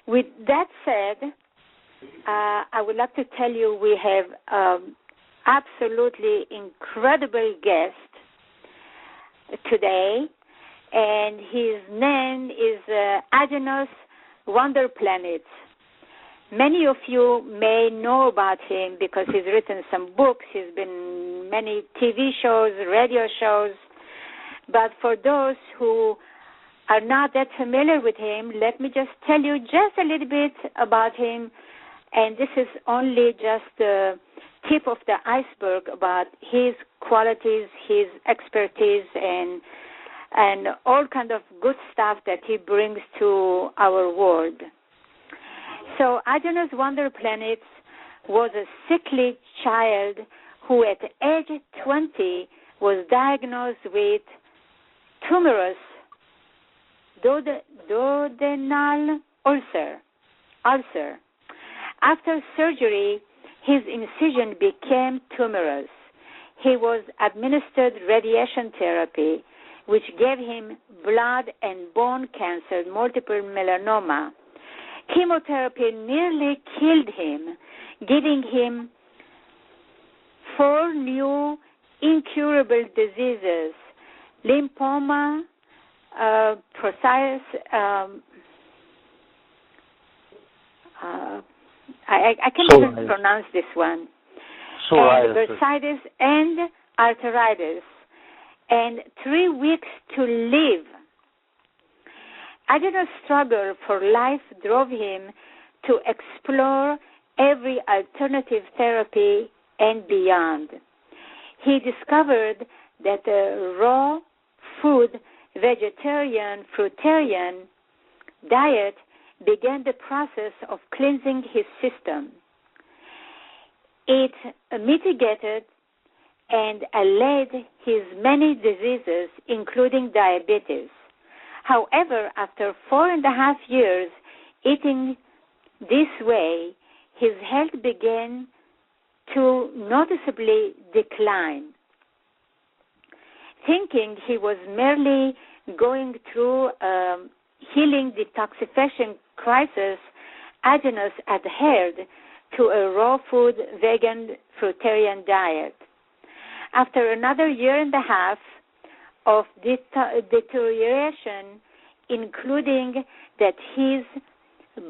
With that said, I would like to tell you we have absolutely incredible guest today, and his name is Aajonus Vonderplanitz. Many of you may know about him because he's written some books, he's been in many TV shows, radio shows, but for those who are not that familiar with him, let me just tell you just a little bit about him, and this is only just the tip of the iceberg about his qualities, his expertise, and all kind of good stuff that he brings to our world. So Aajonus Vonderplanitz was a sickly child who at age 20 was diagnosed with tumorous duodenal ulcer. After surgery, his incision became tumorous. He was administered radiation therapy, which gave him blood and bone cancer, multiple melanoma. Chemotherapy nearly killed him, giving him 4 new incurable diseases: lymphoma, I can't even pronounce this one, and bursitis and arthritis, and 3 weeks to live. Aajonus' struggle for life drove him to explore every alternative therapy and beyond. He discovered that a raw food, vegetarian, fruitarian diet began the process of cleansing his system. It mitigated and allayed his many diseases, including diabetes. However, after 4.5 years eating this way, his health began to noticeably decline. Thinking he was merely going through a healing detoxification crisis, Aajonus adhered to a raw food, vegan, fruitarian diet. After another 1.5 years of deterioration, including that his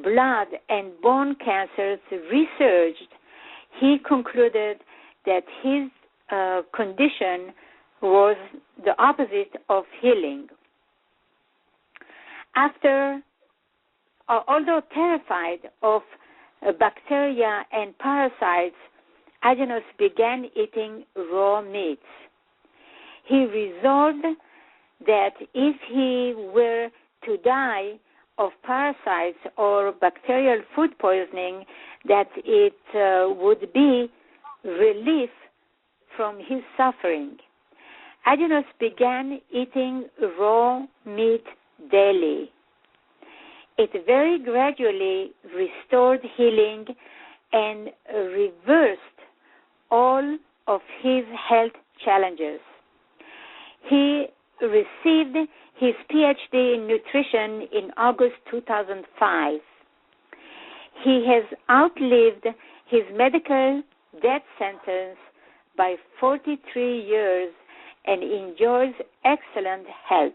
blood and bone cancers resurged, he concluded that his condition was the opposite of healing. Although terrified of bacteria and parasites, Aajonus began eating raw meats. He resolved that if he were to die of parasites or bacterial food poisoning, that it would be relief from his suffering. Aajonus began eating raw meat daily. It very gradually restored healing and reversed all of his health challenges. He received his PhD in nutrition in August 2005. He has outlived his medical death sentence by 43 years and enjoys excellent health.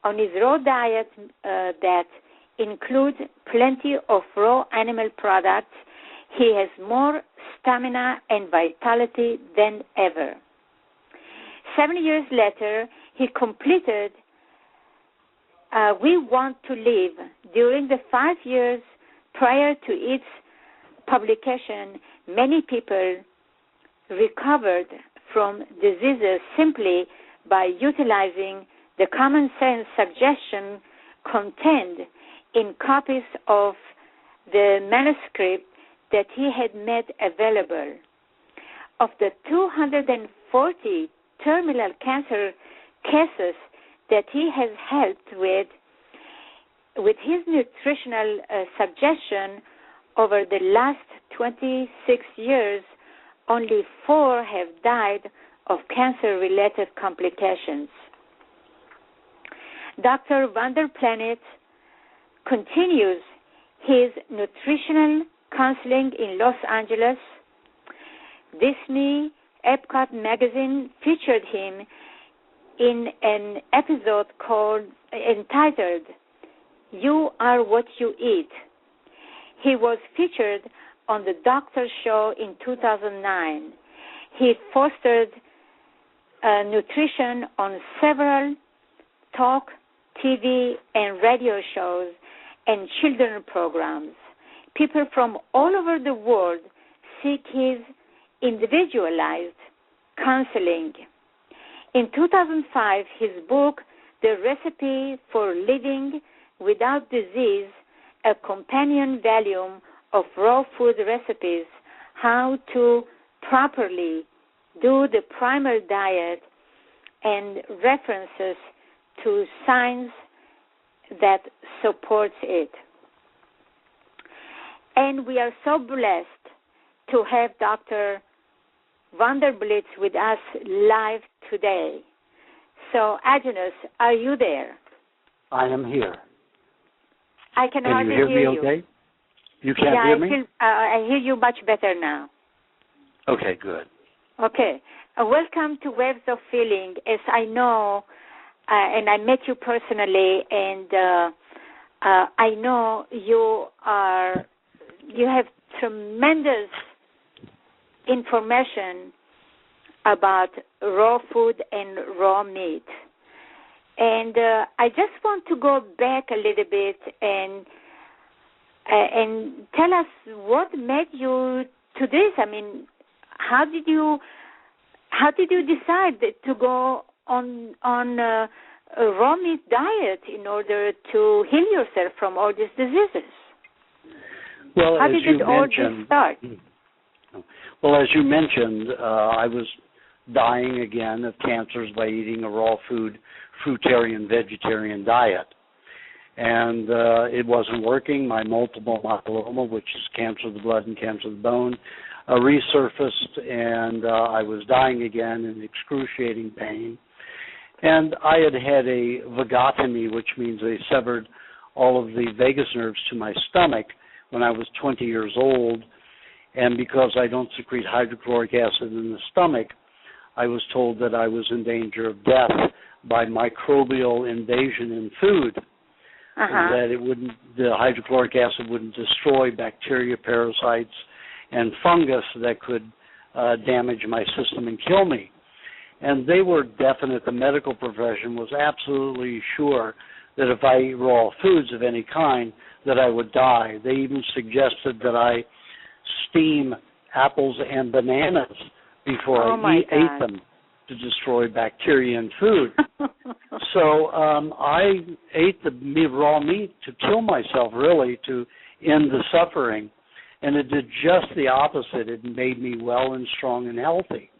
On his raw diet that includes plenty of raw animal products, he has more stamina and vitality than ever. 7 years later, he completed We Want to Live. During the 5 years prior to its publication, many people recovered from diseases simply by utilizing the common sense suggestion contained in copies of the manuscript that he had made available. Of the 240 terminal cancer cases that he has helped with his nutritional suggestion over the last 26 years, only 4 have died of cancer-related complications. Dr. Vonderplanitz continues his nutritional counseling in Los Angeles. Disney Epcot magazine featured him in an episode entitled "You Are What You Eat." He was featured on the Doctor Show in 2009. He fostered nutrition on several talk, TV, and radio shows and children programs. People from all over the world seek his individualized counseling. In 2005, his book, The Recipe for Living Without Disease, a companion volume of raw food recipes, how to properly do the primal diet, and references to science that supports it. And we are so blessed to have Dr. Vonderplanitz with us live today. So, Aajonus, are you there? I am here. I can hardly hear hear me you. Okay? You can't hear me? I hear you much better now. Okay, good. Okay. Welcome to Waves of Feeling. As I know, and I met you personally, and I know you have tremendous information about raw food and raw meat. And I just want to go back a little bit and tell us what made you to this. I mean, how did you decide to go on a raw meat diet in order to heal yourself from all these diseases? Well, how did it all just start? Well, as you mentioned, I was dying again of cancers by eating a raw food, fruitarian, vegetarian diet. And it wasn't working. My multiple myeloma, which is cancer of the blood and cancer of the bone, resurfaced, and I was dying again in excruciating pain. And I had a vagotomy, which means they severed all of the vagus nerves to my stomach when I was 20 years old. And because I don't secrete hydrochloric acid in the stomach, I was told that I was in danger of death by microbial invasion in food. And that the hydrochloric acid wouldn't destroy bacteria, parasites, and fungus that could damage my system and kill me. And they were definite, the medical profession was absolutely sure that if I ate raw foods of any kind, that I would die. They even suggested that I steam apples and bananas before I ate them to destroy bacteria in food. So I ate the raw meat to kill myself, really, to end the suffering. And it did just the opposite. It made me well and strong and healthy.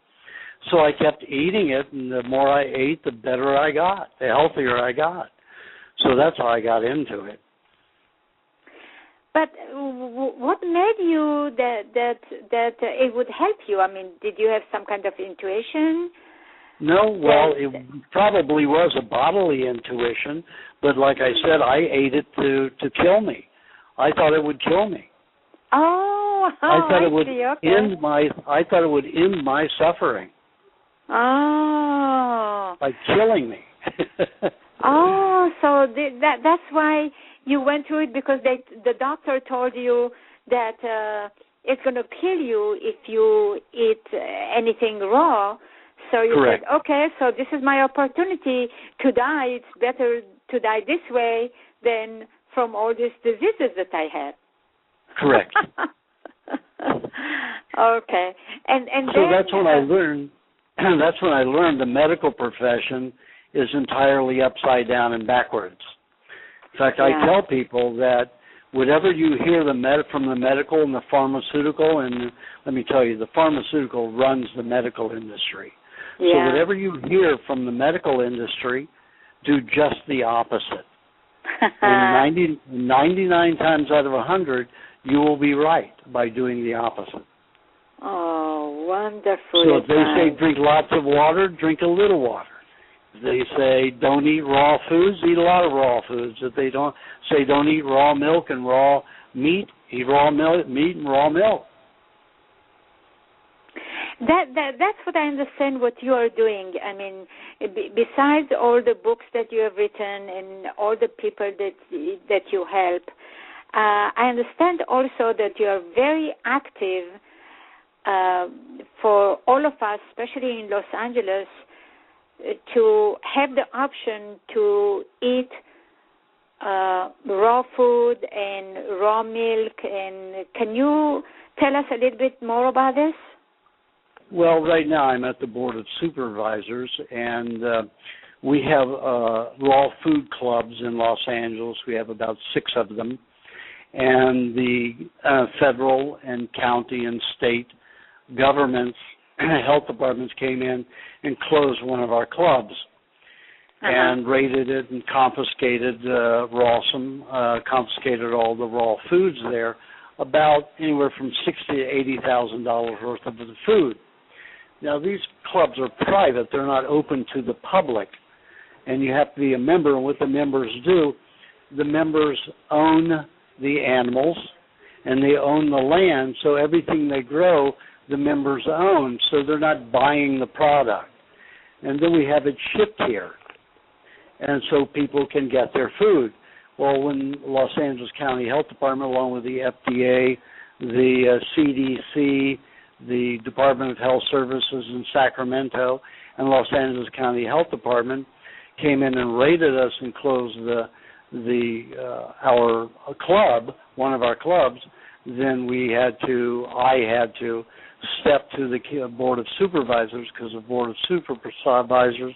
So I kept eating it, and the more I ate, the better I got, the healthier I got. So that's how I got into it. But what made you that it would help you? I mean, did you have some kind of intuition? No, well, it probably was a bodily intuition, but like I said, I ate it to kill me. I thought it would kill me. Oh, I thought it would end my. I thought it would end my suffering. Oh, by killing me. Oh, so that's why you went through it, because the doctor told you that it's going to kill you if you eat anything raw. So you Correct. said, okay, so this is my opportunity to die. It's better to die this way than from all these diseases that I had. Correct. Okay. And so then, that's when I learned. That's when I learned the medical profession is entirely upside down and backwards. In fact, I tell people that whatever you hear from the medical and the pharmaceutical, and let me tell you, the pharmaceutical runs the medical industry. Yeah. So whatever you hear from the medical industry, do just the opposite. And 99 times out of 100, you will be right by doing the opposite. Oh, wonderful. So if they say drink lots of water, drink a little water. If they say don't eat raw foods, eat a lot of raw foods. If they don't say don't eat raw milk and raw meat, eat raw milk, meat and raw milk. That's what I understand what you are doing. I mean, besides all the books that you have written and all the people that you help, I understand also that you are very active for all of us, especially in Los Angeles, to have the option to eat raw food and raw milk. And can you tell us a little bit more about this? Well, right now I'm at the Board of Supervisors, and we have raw food clubs in Los Angeles. We have about 6 of them. And the federal and county and state governments, health departments came in and closed one of our clubs and raided it and confiscated confiscated all the raw foods there, about anywhere from $60,000 to $80,000 worth of the food. Now, these clubs are private. They're not open to the public, and you have to be a member. And what the members do, the members own the animals, and they own the land, so everything they grow, the members own, so they're not buying the product. And then we have it shipped here, and so people can get their food. Well, when Los Angeles County Health Department, along with the FDA, the CDC, the Department of Health Services in Sacramento, and Los Angeles County Health Department came in and raided us and closed our club, one of our clubs, then I had to step to the Board of Supervisors, because the Board of Supervisors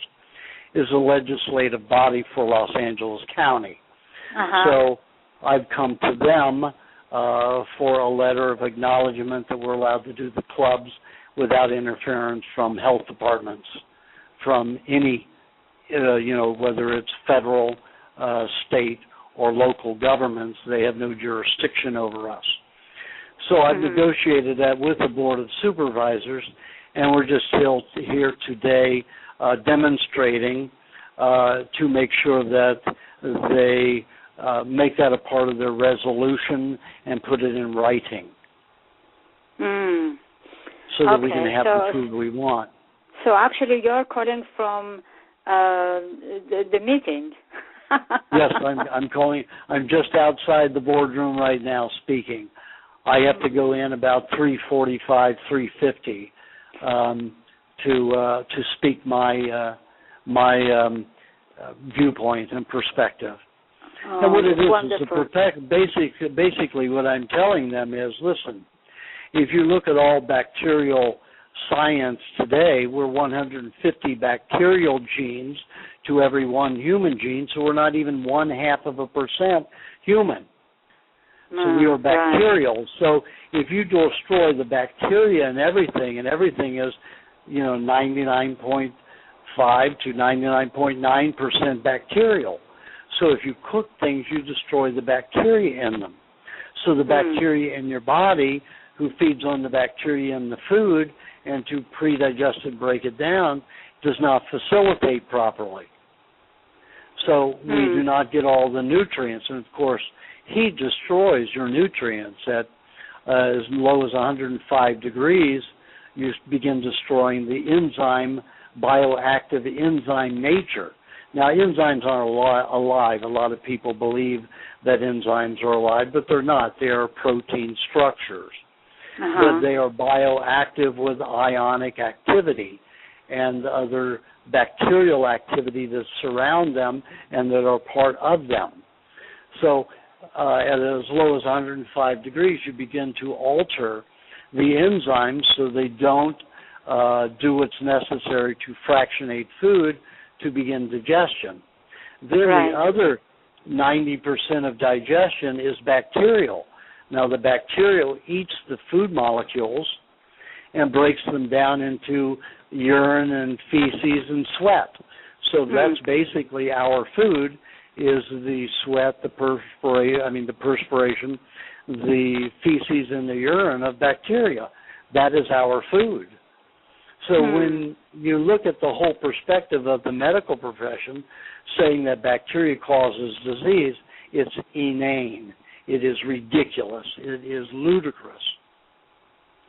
is a legislative body for Los Angeles County. So I've come to them for a letter of acknowledgement that we're allowed to do the clubs without interference from health departments, from any, whether it's federal, state, or local governments. They have no jurisdiction over us. So I've negotiated that with the Board of Supervisors, and we're just here today demonstrating to make sure that they make that a part of their resolution and put it in writing so that we can have the food we want. So actually you're calling from the meeting. Yes, I'm calling. I'm just outside the boardroom right now speaking. I have to go in about 3:45, 3:50 to speak my viewpoint and perspective. And what it is to protect. Basically, what I'm telling them is, listen, if you look at all bacterial science today, we're 150 bacterial genes to every one human gene, so we're not even 0.5% human. So we are bacterial. So if you destroy the bacteria and everything is, 99.5 to 99.9% bacterial. So if you cook things, you destroy the bacteria in them. So the bacteria in your body, who feeds on the bacteria in the food, and to pre-digest it, break it down, does not facilitate properly. So we do not get all the nutrients. And, of course, heat destroys your nutrients at as low as 105 degrees. You begin destroying the enzyme, bioactive enzyme nature. Now, enzymes aren't alive. A lot of people believe that enzymes are alive, but they're not. They are protein structures. But they are bioactive with ionic activity and other bacterial activity that surround them and that are part of them. So at as low as 105 degrees, you begin to alter the enzymes so they don't do what's necessary to fractionate food to begin digestion. Then the other 90% of digestion is bacterial. Now, the bacterial eats the food molecules and breaks them down into urine and feces and sweat. So that's basically our food, is the sweat, the perspiration, the feces and the urine of bacteria. That is our food. So when you look at the whole perspective of the medical profession, saying that bacteria causes disease, it's inane. It is ridiculous. It is ludicrous.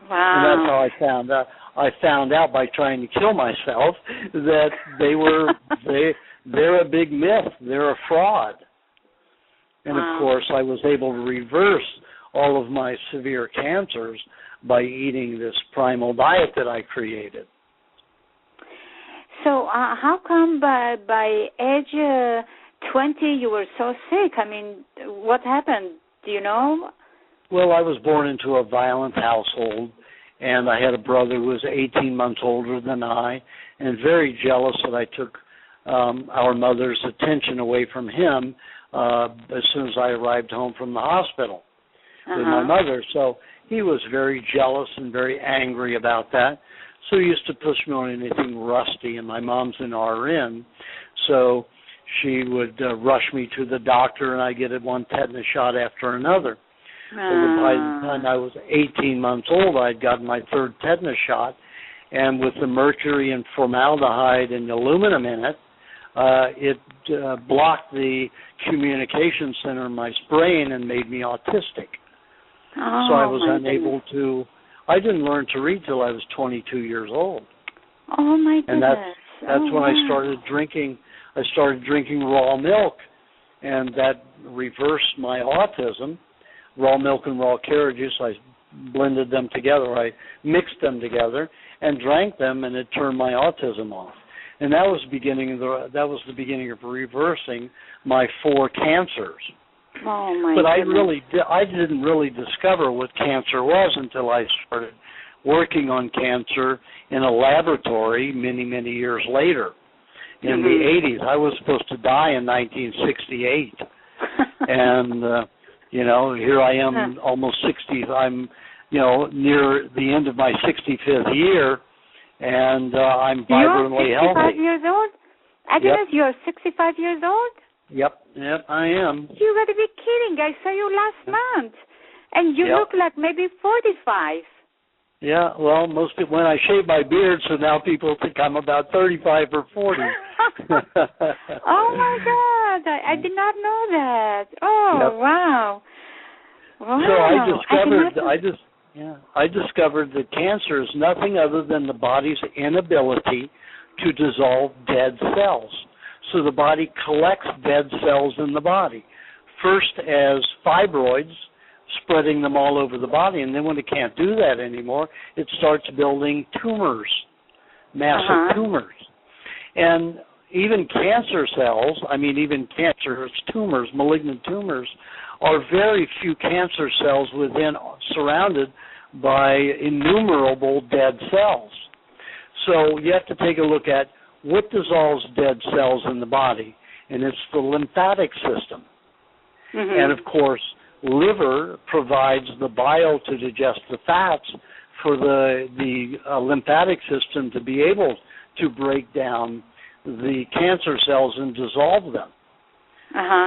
Wow. And that's how I found out. I found out by trying to kill myself that they're a big myth. They're a fraud. And wow. of course, I was able to reverse all of my severe cancers by eating this primal diet that I created. So how come by age 20 you were so sick? I mean, what happened? Do you know? Well, I was born into a violent household, and I had a brother who was 18 months older than I, and very jealous that I took our mother's attention away from him as soon as I arrived home from the hospital with my mother. So he was very jealous and very angry about that. So he used to push me on anything rusty, and my mom's an RN, so she would rush me to the doctor, and I'd get one tetanus shot after another. Well, by the time I was 18 months old, I'd gotten my third tetanus shot, and with the mercury and formaldehyde and aluminum in it, it blocked the communication center in my brain and made me autistic. So I was unable to. I didn't learn to read till I was 22 years old. Oh my goodness! And that's when I started drinking. I started drinking raw milk, and that reversed my autism. Raw milk and raw carrot juice, I blended them together. I mixed them together and drank them, and it turned my autism off. And that was the beginning of reversing my 4 cancers. Oh my! But goodness. I didn't really discover what cancer was until I started working on cancer in a laboratory many years later. In the 80s, I was supposed to die in 1968, and here I am, almost 60. I'm, near the end of my 65th year, and I'm vibrantly healthy. You're 65 years old? Aajonus, you're 65 years old? Yep, I am. You got to be kidding. I saw you last month, and you look like maybe 45. Yeah, well, most people, when I shave my beard, so now people think I'm about 35 or 40. Oh my God! I did not know that. Oh wow! Wow! So I discovered that cancer is nothing other than the body's inability to dissolve dead cells. So the body collects dead cells in the body, first as fibroids, spreading them all over the body, and then when it can't do that anymore, it starts building tumors, massive tumors. And even cancer cells, even cancerous tumors, malignant tumors, are very few cancer cells surrounded by innumerable dead cells. So you have to take a look at what dissolves dead cells in the body, and it's the lymphatic system. And of course, liver provides the bile to digest the fats for the lymphatic system to be able to break down the cancer cells and dissolve them.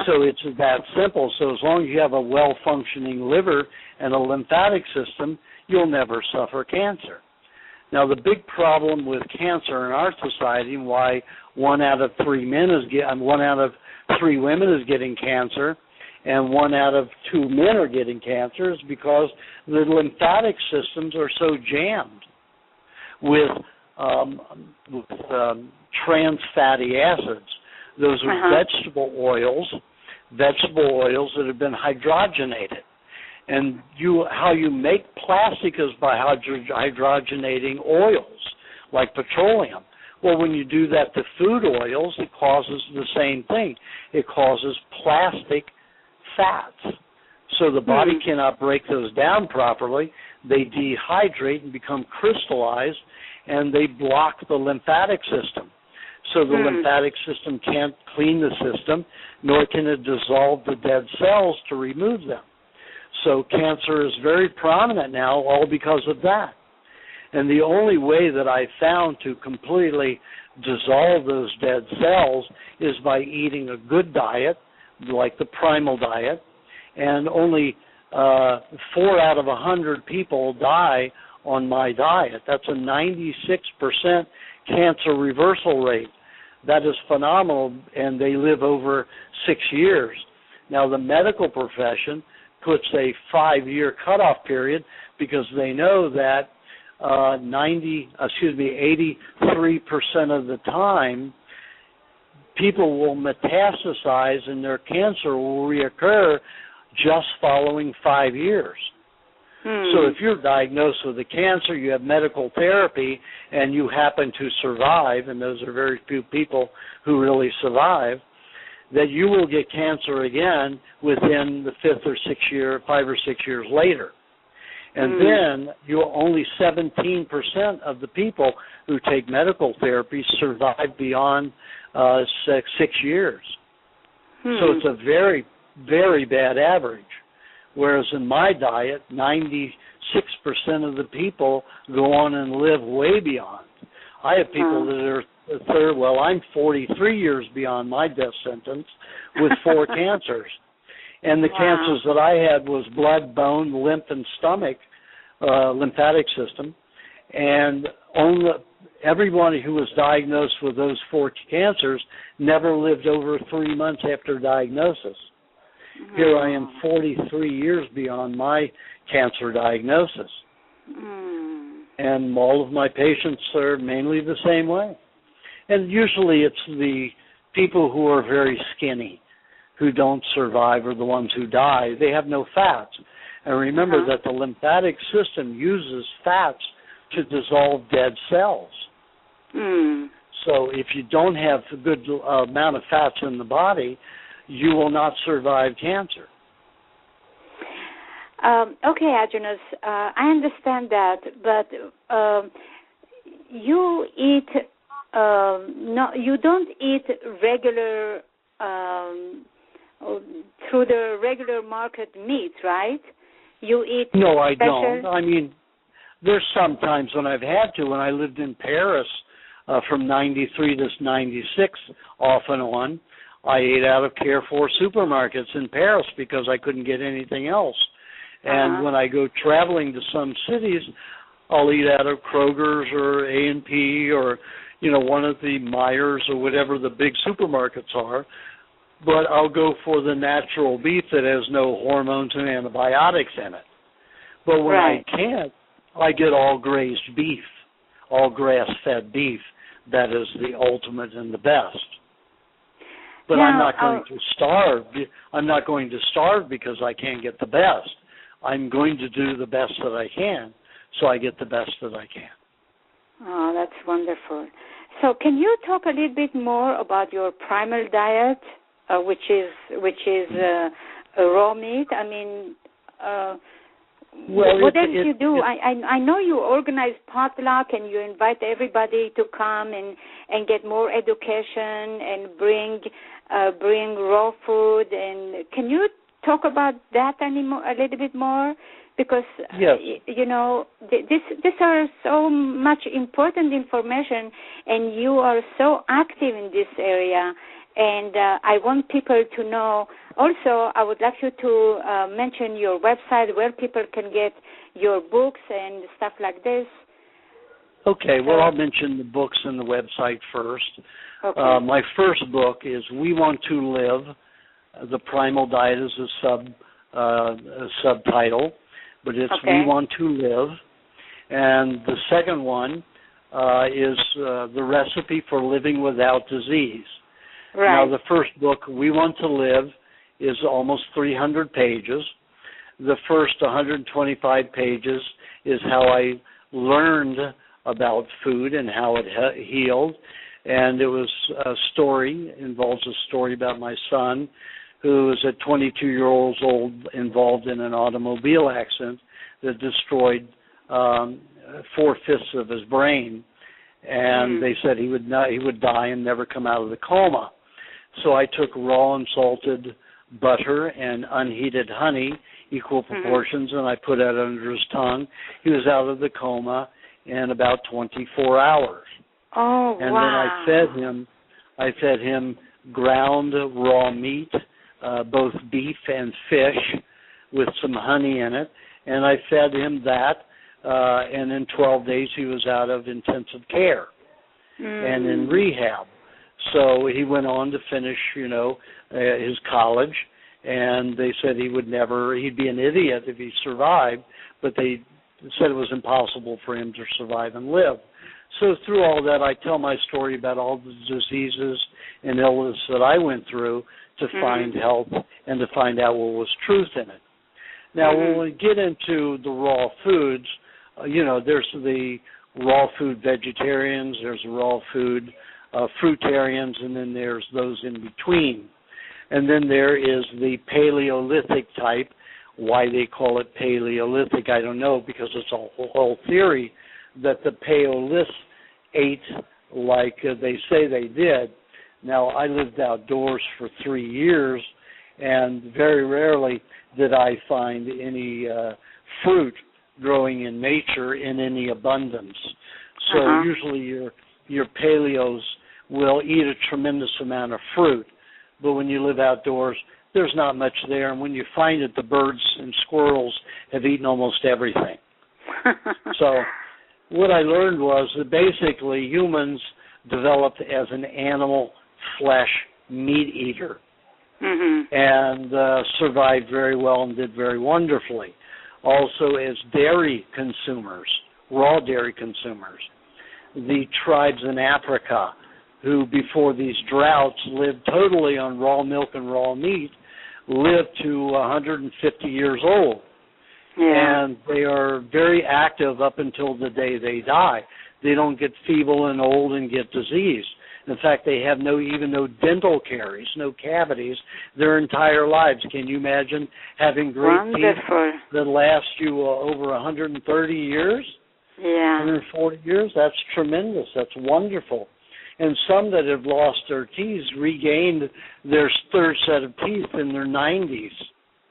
So it's that simple. So as long as you have a well-functioning liver and a lymphatic system, you'll never suffer cancer. Now, the big problem with cancer in our society, and why 1 out of 3 women is getting cancer, and 1 out of 2 men are getting cancer, is because the lymphatic systems are so jammed with trans fatty acids. Those are vegetable oils that have been hydrogenated. And how you make plastic is by hydrogenating oils, like petroleum. Well, when you do that to food oils, it causes the same thing. It causes plastic fats. So the body cannot break those down properly. They dehydrate and become crystallized, and they block the lymphatic system. So the lymphatic system can't clean the system, nor can it dissolve the dead cells to remove them. So cancer is very prominent now, all because of that. And the only way that I found to completely dissolve those dead cells is by eating a good diet, like the primal diet, and only 4 out of 100 people die on my diet. That's a 96% cancer reversal rate. That is phenomenal, and they live over 6 years. Now, the medical profession puts a 5-year cutoff period because they know that 83% of the time, people will metastasize and their cancer will reoccur just following 5 years. So if you're diagnosed with a cancer, you have medical therapy, and you happen to survive, and those are very few people who really survive, that you will get cancer again within the 5 or 6 years later. And then only 17% of the people who take medical therapy survive beyond 6 years. So it's a very, very bad average. Whereas in my diet, 96% of the people go on and live way beyond. I have people that are I'm 43 years beyond my death sentence with 4 cancers. And the cancers that I had was blood, bone, lymph, and stomach, lymphatic system. And everyone who was diagnosed with those 4 cancers never lived over 3 months after diagnosis. Here I am 43 years beyond my cancer diagnosis. And all of my patients are mainly the same way. And usually it's the people who are very skinny, who don't survive, are the ones who die. They have no fats. And remember that the lymphatic system uses fats to dissolve dead cells. So if you don't have a good amount of fats in the body, you will not survive cancer. Okay, Aajonus, I understand that, but you eat you don't eat regular through the regular market meat, right? You eat No, I don't. I mean, there's some times when I've had to. When I lived in Paris from 93 to 96, off and on, I ate out of Carrefour supermarkets in Paris because I couldn't get anything else. And when I go traveling to some cities, I'll eat out of Kroger's or A&P or, one of the Myers or whatever the big supermarkets are. But I'll go for the natural beef that has no hormones and antibiotics in it. But when I can't, I get all grazed beef, all grass-fed beef. That is the ultimate and the best. But I'm not going to starve. I'm not going to starve because I can't get the best. I'm going to do the best that I can, so I get the best that I can. Oh, that's wonderful. So can you talk a little bit more about your primal diet, which is raw meat? I mean, what else you do? I know you organize potluck and you invite everybody to come and get more education and bring raw food. And can you talk about that a little bit more? Because these are so much important information, and you are so active in this area. And I want people to know. Also, I would like you to mention your website where people can get your books and stuff like this. Okay, well, I'll mention the books and the website first. Okay. My first book is We Want to Live. The Primal Diet is a subtitle, but it's We Want to Live. And the second one is The Recipe for Living Without Disease. Right. Now, the first book, We Want to Live, is almost 300 pages. The first 125 pages is how I learned about food and how it healed. And it was involves a story about my son, who was at 22 years old involved in an automobile accident that destroyed 4/5 of his brain. And they said he would die and never come out of the coma. So I took raw and salted butter and unheated honey, equal proportions, and I put that under his tongue. He was out of the coma in about 24 hours. Oh, and wow. then I fed him ground raw meat, both beef and fish, with some honey in it, and I fed him that, and in 12 days he was out of intensive care and in rehab. So he went on to finish, his college, and they said he'd be an idiot if he survived, but they said it was impossible for him to survive and live. So through all that, I tell my story about all the diseases and illness that I went through to find help and to find out what was truth in it. Now, when we get into the raw foods, there's the raw food vegetarians, there's raw food fruitarians, and then there's those in between. And then there is the Paleolithic type. Why they call it Paleolithic, I don't know, because it's a whole theory that the Paleoliths ate like they say they did. Now, I lived outdoors for 3 years, and very rarely did I find any fruit growing in nature in any abundance. So usually your paleos will eat a tremendous amount of fruit, but when you live outdoors, there's not much there, and when you find it, the birds and squirrels have eaten almost everything. So what I learned was that basically humans developed as an animal flesh meat eater and survived very well and did very wonderfully. Also as dairy consumers, raw dairy consumers. The tribes in Africa who before these droughts lived totally on raw milk and raw meat lived to 150 years old. Yeah. And they are very active up until the day they die. They don't get feeble and old and get disease. In fact, they have even no dental caries, no cavities, their entire lives. Can you imagine having great teeth that last you over 130 years? Yeah. 140 years? That's tremendous. That's wonderful. And some that have lost their teeth regained their third set of teeth in their 90s.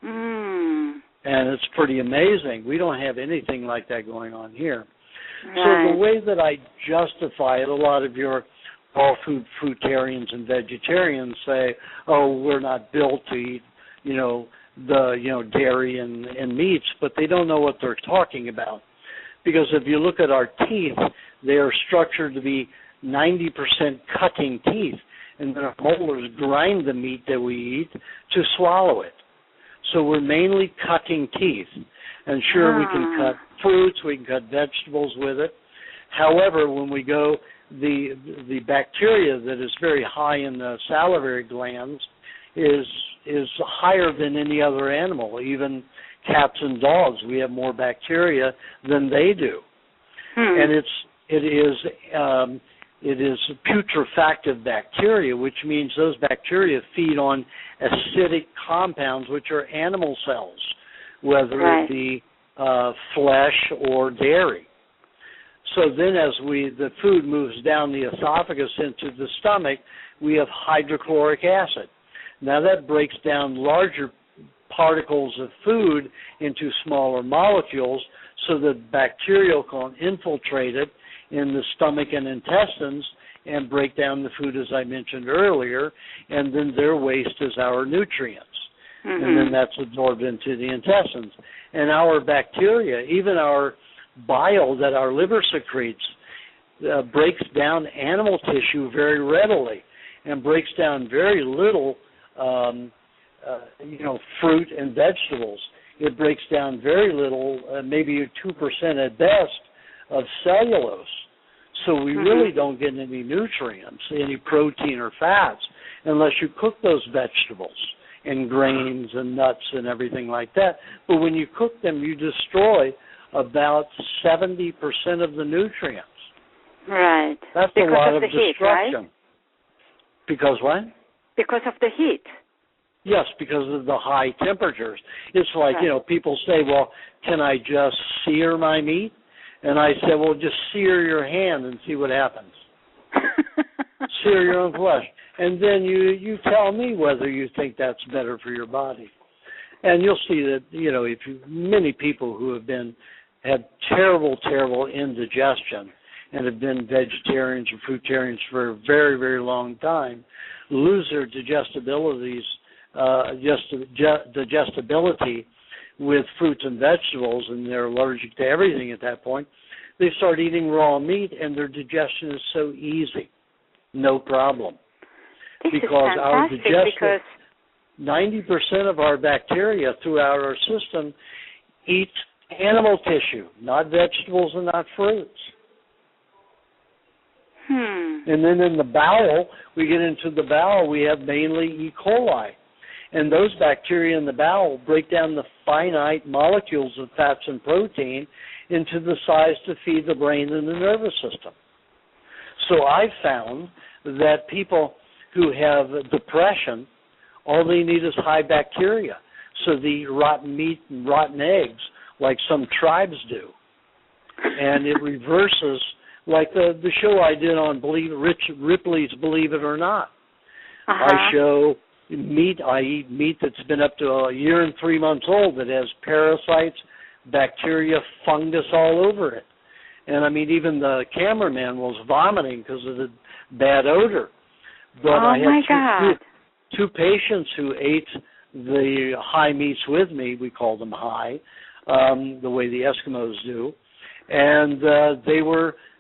And it's pretty amazing. We don't have anything like that going on here. Right. So the way that I justify it, a lot of your all food fruitarians and vegetarians say, oh, we're not built to eat, dairy and meats, but they don't know what they're talking about. Because if you look at our teeth, they are structured to be 90% cutting teeth, and then our molars grind the meat that we eat to swallow it. So we're mainly cutting teeth. And sure, we can cut fruits, we can cut vegetables with it. However, when we go, the bacteria that is very high in the salivary glands is higher than any other animal. Even cats and dogs, we have more bacteria than they do. And it is putrefactive bacteria, which means those bacteria feed on acidic compounds, which are animal cells, whether it be flesh or dairy. So then as the food moves down the esophagus into the stomach, we have hydrochloric acid. Now that breaks down larger particles of food into smaller molecules so that bacteria can infiltrate it in the stomach and intestines and break down the food, as I mentioned earlier, and then their waste is our nutrients. And then that's absorbed into the intestines. And our bacteria, even our bile that our liver secretes, breaks down animal tissue very readily and breaks down very little, fruit and vegetables. It breaks down very little, maybe 2% at best, of cellulose. So we really don't get any nutrients, any protein or fats, unless you cook those vegetables and grains and nuts and everything like that. But when you cook them, you destroy about 70% of the nutrients. Right. That's a lot of destruction. Heat, right? Because what? Because of the heat. Yes, because of the high temperatures. It's like, people say, well, can I just sear my meat? And I said, well, just sear your hand and see what happens. Sear your own flesh. And then you tell me whether you think that's better for your body. And you'll see that, many people who have had terrible, terrible indigestion and have been vegetarians or fruitarians for a very, very long time lose their digestibility with fruits and vegetables, and they're allergic to everything at that point. They start eating raw meat, and their digestion is so easy, no problem. This because is fantastic 90% of our bacteria throughout our system eat animal tissue, not vegetables and not fruits. And then in the bowel, we get into the bowel, we have mainly E. coli. And those bacteria in the bowel break down the finite molecules of fats and protein into the size to feed the brain and the nervous system. So I've found that people who have depression, all they need is high bacteria. So they eat rotten meat and rotten eggs like some tribes do. And it reverses, like the show I did on Rich Ripley's Believe It or Not. I show meat. I eat meat that's been up to a year and 3 months old that has parasites, bacteria, fungus all over it. And, I mean, even the cameraman was vomiting because of the bad odor. But I had two patients who ate the high meats with me. We call them high, the way the Eskimos do. And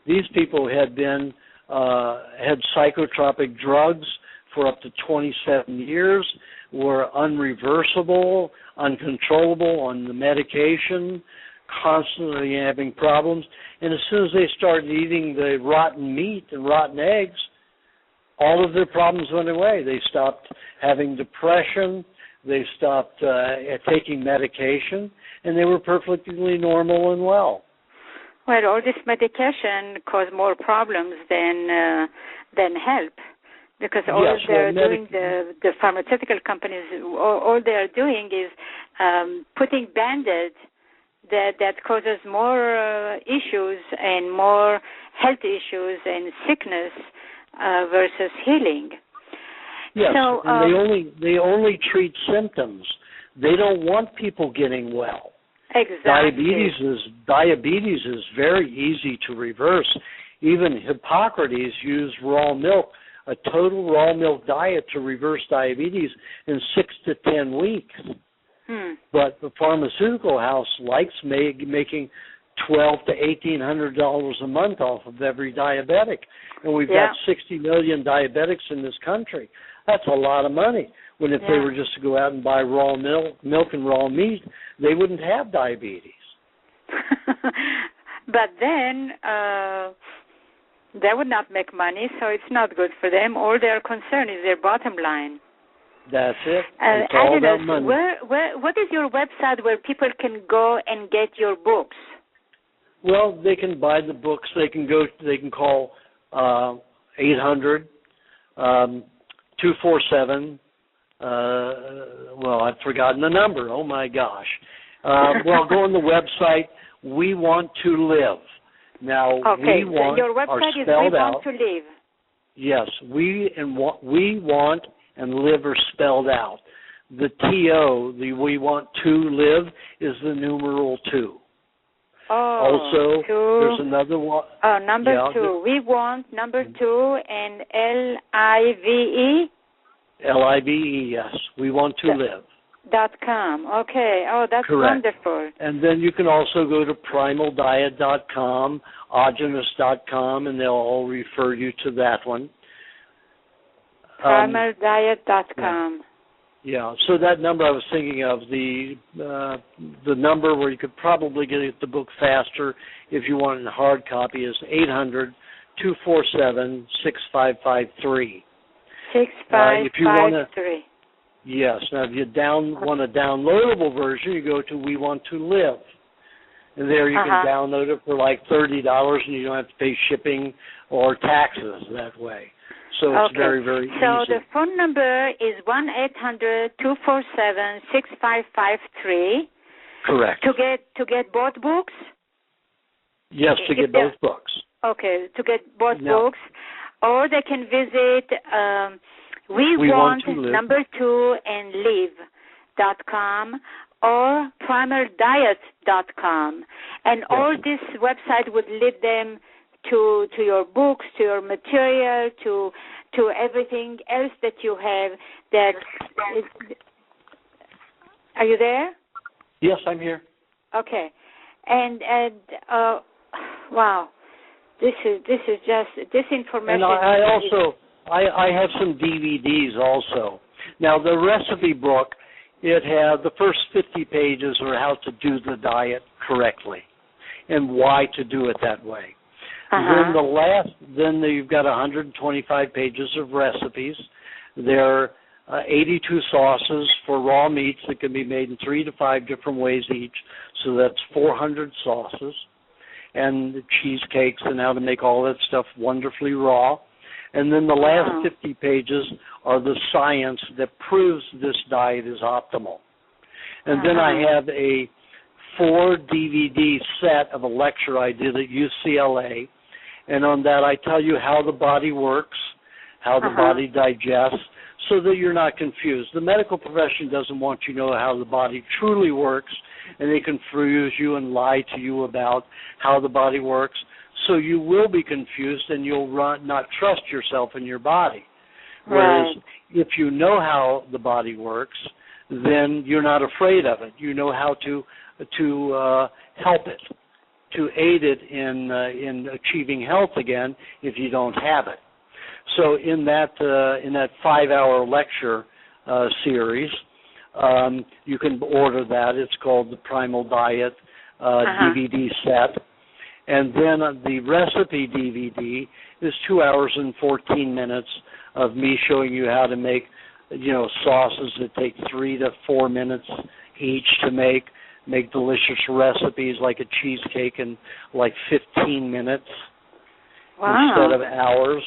these people had had psychotropic drugs for up to 27 years, were unreversible, uncontrollable on the medication, constantly having problems. And as soon as they started eating the rotten meat and rotten eggs, all of their problems went away. They stopped having depression, they stopped taking medication, and they were perfectly normal and well. Well, all this medication caused more problems than help, because they're doing, the pharmaceutical companies, all they're doing is putting Band-Aids that causes more issues and more health issues and sickness versus healing. Yes, so, and they only treat symptoms. They don't want people getting well. Exactly. Diabetes is very easy to reverse. Even Hippocrates used raw milk, a total raw milk diet, to reverse diabetes in 6 to 10 weeks. But the pharmaceutical house likes making $1,200 to $1,800 a month off of every diabetic, and we've got 60 million diabetics in this country. That's a lot of money. When if they were just to go out and buy raw milk and raw meat, they wouldn't have diabetes. But then they would not make money, so it's not good for them. All their concern is their bottom line. That's it. It's all about money. What is your website where people can go and get your books? Well, they can buy the books. They can call 800-247. Well, I've forgotten the number. Oh my gosh. Well, go on the website. We Want to Live. Now, okay, we want your website is We Want to Live. Yes, we want and live are spelled out. The TO, the We Want to Live, is the numeral 2. Also, there's another one. Number 2. We Want, number 2, and LIVE? LIVE, yes. We Want to Live. .com. Okay. Oh, that's correct. Wonderful. And then you can also go to primaldiet.com, Aajonus.com, and they'll all refer you to that one. Primaldiet.com. Yeah. So that number I was thinking of, the number where you could probably get the book faster if you want it in hard copy is 800-247-6553. 6553. Yes. Now, if you want a downloadable version, you go to We Want to Live. And there you can download it for like $30, and you don't have to pay shipping or taxes that way. So it's very, very easy. So the phone number is 1-800-247-6553. Correct. To get both books? Yes, to get both books. Okay, to get both books. Or they can visit We Want number 2 and live.com or primaldiet.com. And all this website would lead them to your books, to your material, to everything else that you have. Are you there? Yes, I'm here. Okay, and wow, this is just this information. And I have some DVDs also. Now, the recipe book, it had the first 50 pages are how to do the diet correctly and why to do it that way. Then you've got 125 pages of recipes. There are 82 sauces for raw meats that can be made in 3 to 5 different ways each, so that's 400 sauces, and the cheesecakes and how to make all that stuff wonderfully raw. And then the last 50 pages are the science that proves this diet is optimal. And then I have a 4-DVD set of a lecture I did at UCLA, and on that I tell you how the body works, how the body digests, so that you're not confused. The medical profession doesn't want you to know how the body truly works, and they confuse you and lie to you about how the body works. So you will be confused, and you'll not trust yourself and your body. Whereas if you know how the body works, then you're not afraid of it. You know how to help it, to aid it in achieving health again if you don't have it. So in that 5-hour lecture series, you can order that. It's called the Primal Diet DVD set. And then the recipe DVD is 2 hours and 14 minutes of me showing you how to make, sauces that take 3 to 4 minutes each to make delicious recipes like a cheesecake in like 15 minutes instead of hours.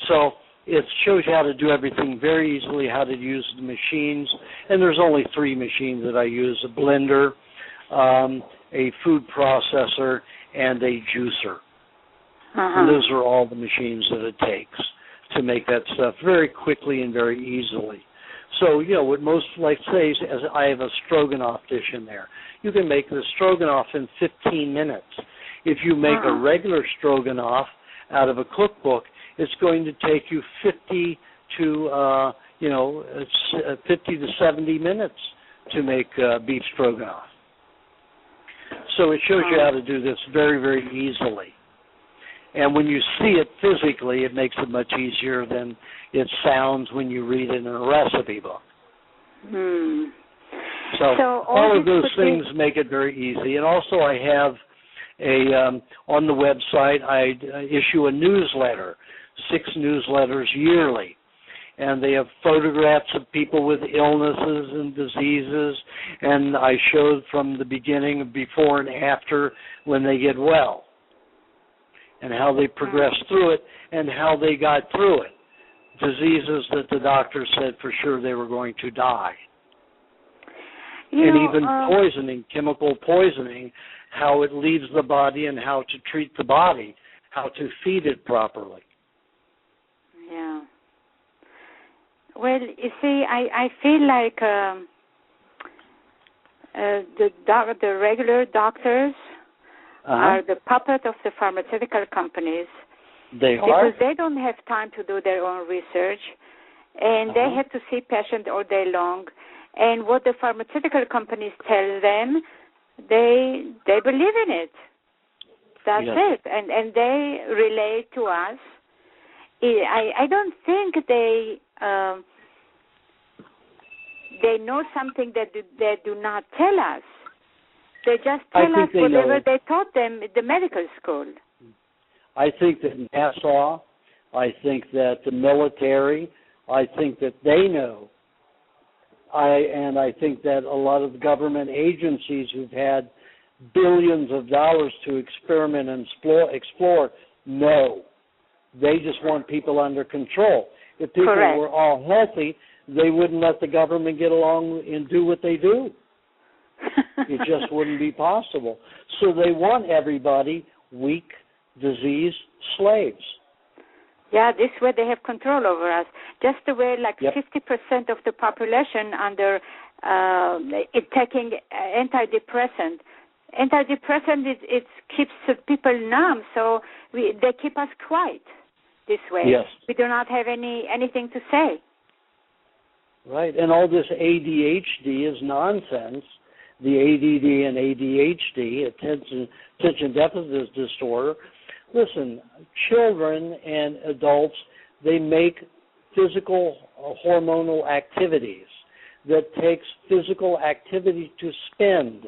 So it shows you how to do everything very easily, how to use the machines. And there's only 3 machines that I use: a blender, a food processor, and a juicer. And those are all the machines that it takes to make that stuff very quickly and very easily. So, what most like say is, as I have a stroganoff dish in there, you can make the stroganoff in 15 minutes. If you make a regular stroganoff out of a cookbook, it's going to take you 50 to 70 minutes to make beef stroganoff. So it shows you how to do this very, very easily. And when you see it physically, it makes it much easier than it sounds when you read it in a recipe book. So all of those things make it very easy. And also I have on the website, I issue a newsletter, 6 newsletters yearly. And they have photographs of people with illnesses and diseases, and I showed from the beginning, before and after, when they get well, and how they progress through it, and how they got through it. Diseases that the doctor said for sure they were going to die. And even poisoning, chemical poisoning, how it leaves the body and how to treat the body, how to feed it properly. Yeah. Well, you see, I feel like the regular doctors are the puppet of the pharmaceutical companies. They are. Because they don't have time to do their own research, and they have to see patients all day long. And what the pharmaceutical companies tell them, they believe in it. That's it. And they relate to us. I don't think they know something that they do not tell us. They just tell us whatever they taught them at the medical school. I think that NASA, I think that the military, I think that they know. And I think that a lot of government agencies who've had billions of dollars to experiment and explore know. They just want people under control. If people were all healthy, they wouldn't let the government get along and do what they do. It just wouldn't be possible. So they want everybody weak, diseased slaves. Yeah, this way they have control over us. Just the way 50% of the population under taking antidepressant. Antidepressant, it keeps people numb, so they keep us quiet this way. Yes. We do not have anything to say. Right, and all this ADHD is nonsense. The ADD and ADHD, attention deficit disorder. Listen, children and adults, they make physical hormonal activities, that takes physical activity to spend,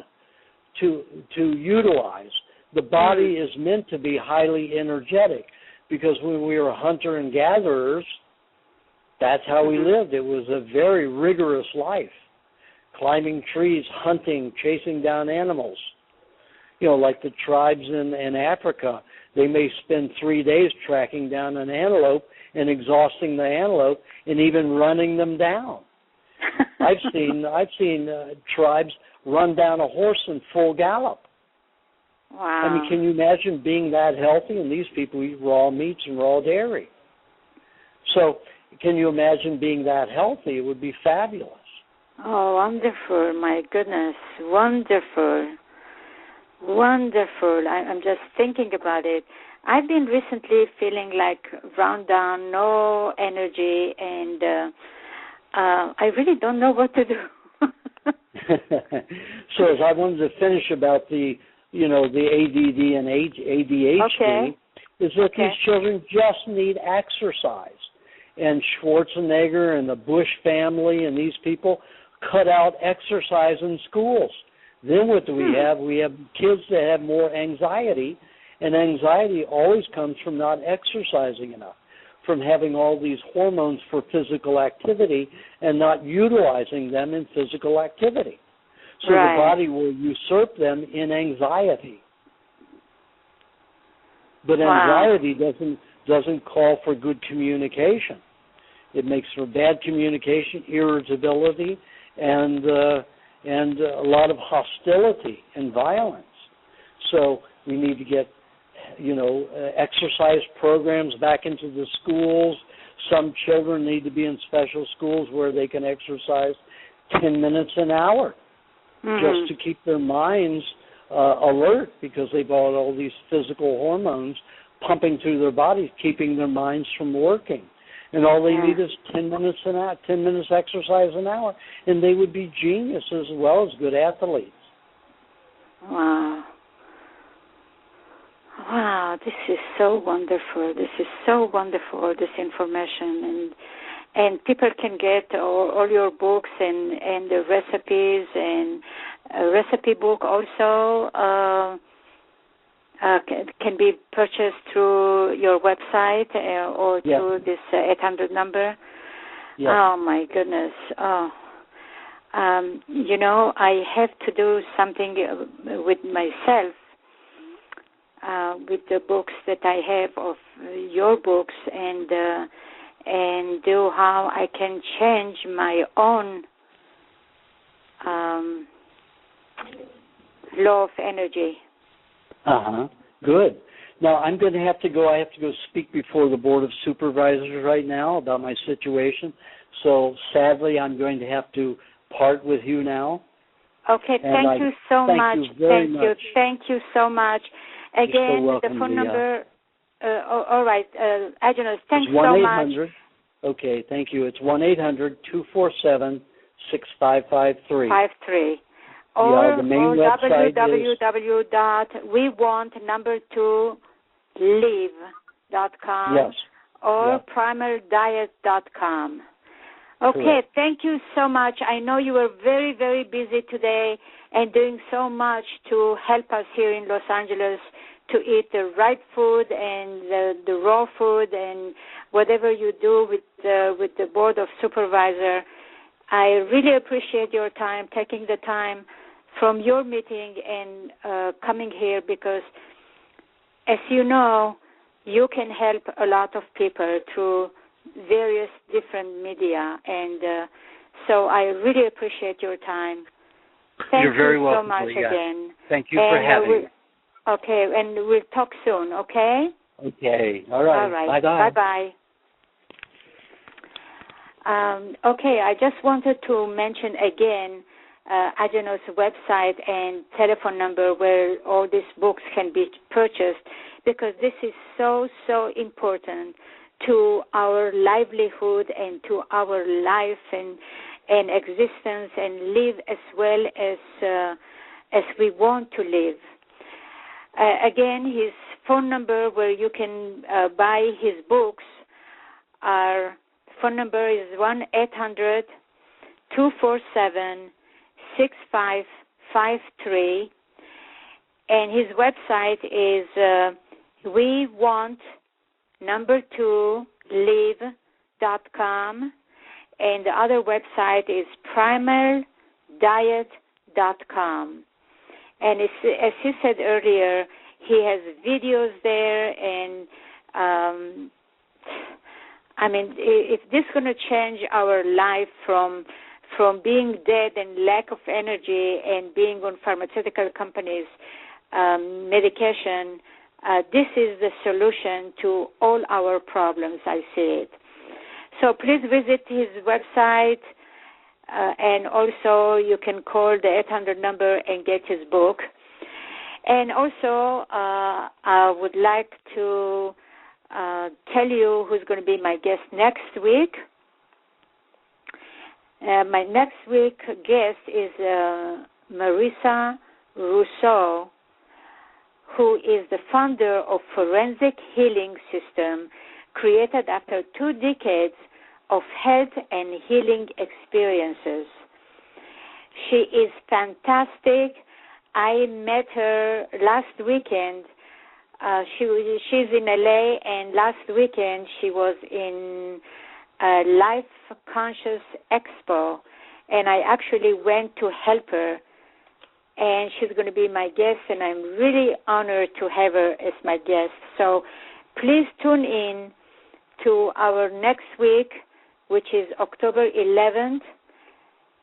to utilize. The body is meant to be highly energetic, because when we were hunter and gatherers, that's how we lived. It was a very rigorous life, climbing trees, hunting, chasing down animals. You know, like the tribes in Africa, they may spend 3 days tracking down an antelope and exhausting the antelope and even running them down. I've seen tribes run down a horse in full gallop. Wow. I mean, can you imagine being that healthy? And these people eat raw meats and raw dairy. So can you imagine being that healthy? It would be fabulous. Oh, wonderful. My goodness. Wonderful. Wonderful. I'm just thinking about it. I've been recently feeling like run down, no energy, and I really don't know what to do. So as I wanted to finish about the ADD and ADHD, is that these children just need exercise. And Schwarzenegger and the Bush family and these people cut out exercise in schools. Then what do we have? We have kids that have more anxiety, and anxiety always comes from not exercising enough, from having all these hormones for physical activity and not utilizing them in physical activity. So the body will usurp them in anxiety. But anxiety doesn't call for good communication. It makes for bad communication, irritability, and a lot of hostility and violence. So we need to get, exercise programs back into the schools. Some children need to be in special schools where they can exercise 10 minutes an hour just to keep their minds alert, because they've got all these physical hormones pumping through their bodies, keeping their minds from working. And all they need is 10 minutes exercise an hour, and they would be geniuses as well as good athletes. Wow. Wow, this is so wonderful. This is so wonderful, this information. And people can get all your books and the recipes, and a recipe book also can be purchased through your website or through this 800 number. Yes. Oh, my goodness. Oh. I have to do something with myself, with the books that I have of your books, and do how I can change my own law of energy. Good. Now, I'm going to have to go. I have to go speak before the Board of Supervisors right now about my situation. So, sadly, I'm going to have to part with you now. Okay, thank you so much. Thank you so much. Again, so the phone number. All right, Aajonus, thanks so much. Okay, thank you. It's 1-800-247-6553. 53. Or www.wewant2live.com or primerdiet.com. Okay, correct. Thank you so much. I know you were very, very busy today and doing so much to help us here in Los Angeles to eat the right food and the raw food and whatever you do with the Board of Supervisor. I really appreciate your time, taking the time from your meeting and coming here, because, as you know, you can help a lot of people through various different media, and so I really appreciate your time. You're very welcome, so much again. Thank you for having me. Okay, and we'll talk soon, okay? Okay, all right. All right. Bye-bye. Bye-bye. Okay, I just wanted to mention again Aajonus' website and telephone number where all these books can be purchased, because this is so, so important to our livelihood and to our life and existence, and live as well as we want to live. Again, his phone number where you can buy his books are phone number is 1-800-247-6553. And his website is WeWant2Live.com. And the other website is PrimalDiet.com. And as he said earlier, he has videos there, and if this is going to change our life from being dead and lack of energy and being on pharmaceutical companies' medication, this is the solution to all our problems. I see it. So please visit his website, and also you can call the 800 number and get his book. And also, I would like to tell you who's going to be my guest next week. My next week guest is Marissa Rousseau, who is the founder of Forensic Healing System, created after 2 decades of health and healing experiences. She is fantastic. I met her last weekend. She's in LA, and last weekend she was in Life Conscious Expo, and I actually went to help her, and she's going to be my guest, and I'm really honored to have her as my guest. So please tune in to our next week, which is October 11th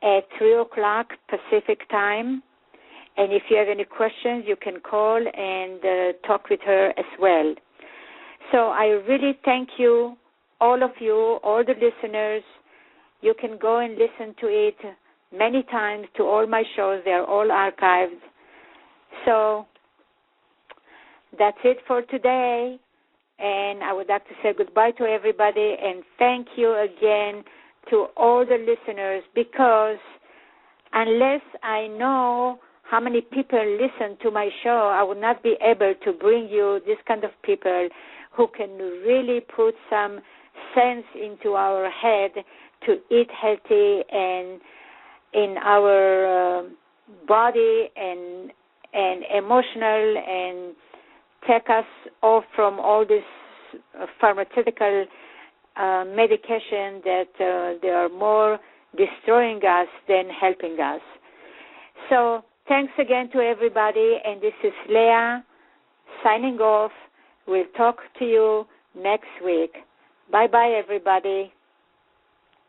at 3 o'clock Pacific time. And if you have any questions, you can call and talk with her as well. So I really thank you, all of you, all the listeners. You can go and listen to it many times, to all my shows. They are all archived. So that's it for today. And I would like to say goodbye to everybody and thank you again to all the listeners, because unless I know how many people listen to my show, I would not be able to bring you this kind of people who can really put some sense into our head to eat healthy and in our body and emotional, and take us off from all this pharmaceutical medication that they are more destroying us than helping us. So thanks again to everybody, and this is Leah signing off. We'll talk to you next week. Bye-bye, everybody.